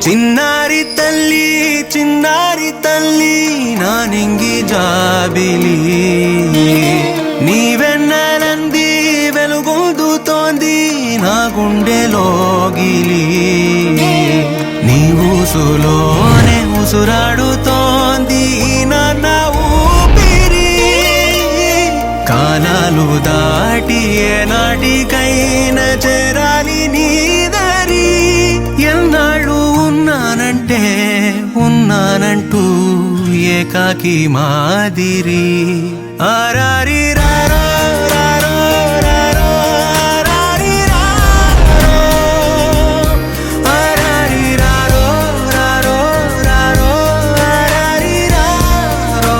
చిన్నారి తల్లి నానింగి జాబిలి నీవెన్నెలంది వెలుగొందుతోంది నా గుండెలోగిలి నీ ఊసులోనే ఉసురాడుతోంది నాన్న ఊపిరి కాలాలు దాటి ఏనాటికైనా చేరాలి నీ దరి ఎన్నాళ్ళు ఉన్నానంటూ ఏకాకి మాదిరి ఆరారి రారో రారో రారో ఆరారి రారో ఆరారి రారో రారో రారో ఆరారి రారో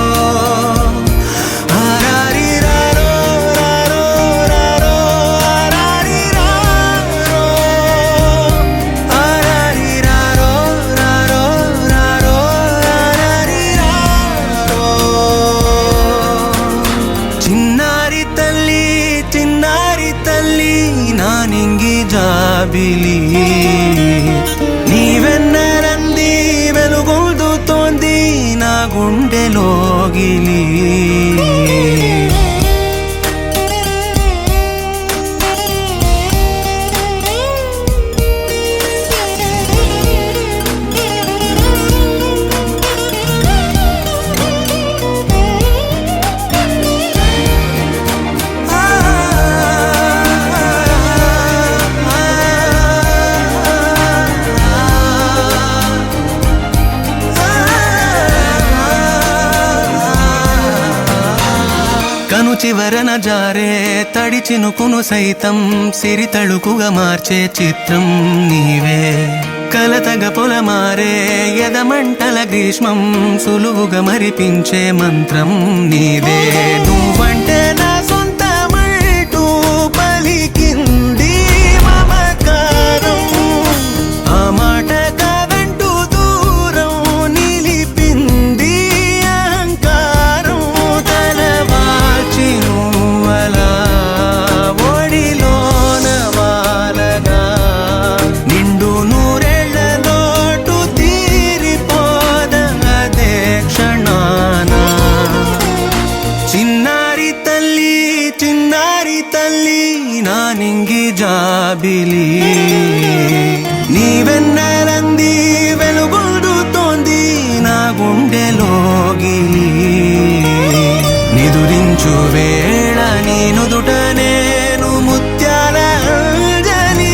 ఆరారి రారో రారో రారో ఆరారి రారో ఆరారి రారో రారో రారో ఆరారి రారో చిన్నారి తల్లి నానింగి జాబిలి నీవెన్నెలంది వెలుగొందుతోంది నా గుండెలోగిలి కను చివరన జారే తడి చినుకును సైతం సిరి తళుకుగా మార్చే చిత్రం నీవే కలతగ పొలమారే ఎదమంటల గ్రీష్మం సులువుగా మరిపించే మంత్రం నీదే నువ్వంటే నా సొంతమంటూ పలికింది మమకారం ఆ మాట కాదంటూ దూరం నిలిపింది అహంకారం తలవాల్చి నువ్వలా ఒడిలోన వాలగా నిండు నూరేళ్ల లోటు తీరిపోదదే క్షణాన చిన్నారి తల్లి నానింగి జాబిలి నీవెన్నెలంది వెలుగొందుతోంది నా గుండెలోగిలి నిదురించు వేళ నీ నుదుట నేను ముత్యాల అంజలి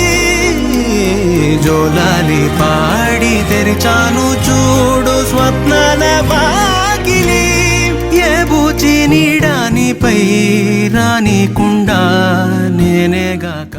జోలాలి పాడి తెరిచాను చూడు స్వప్నాల వాకిలి ఏ బూచి నీడానిపై రానికుండా నేనేగాక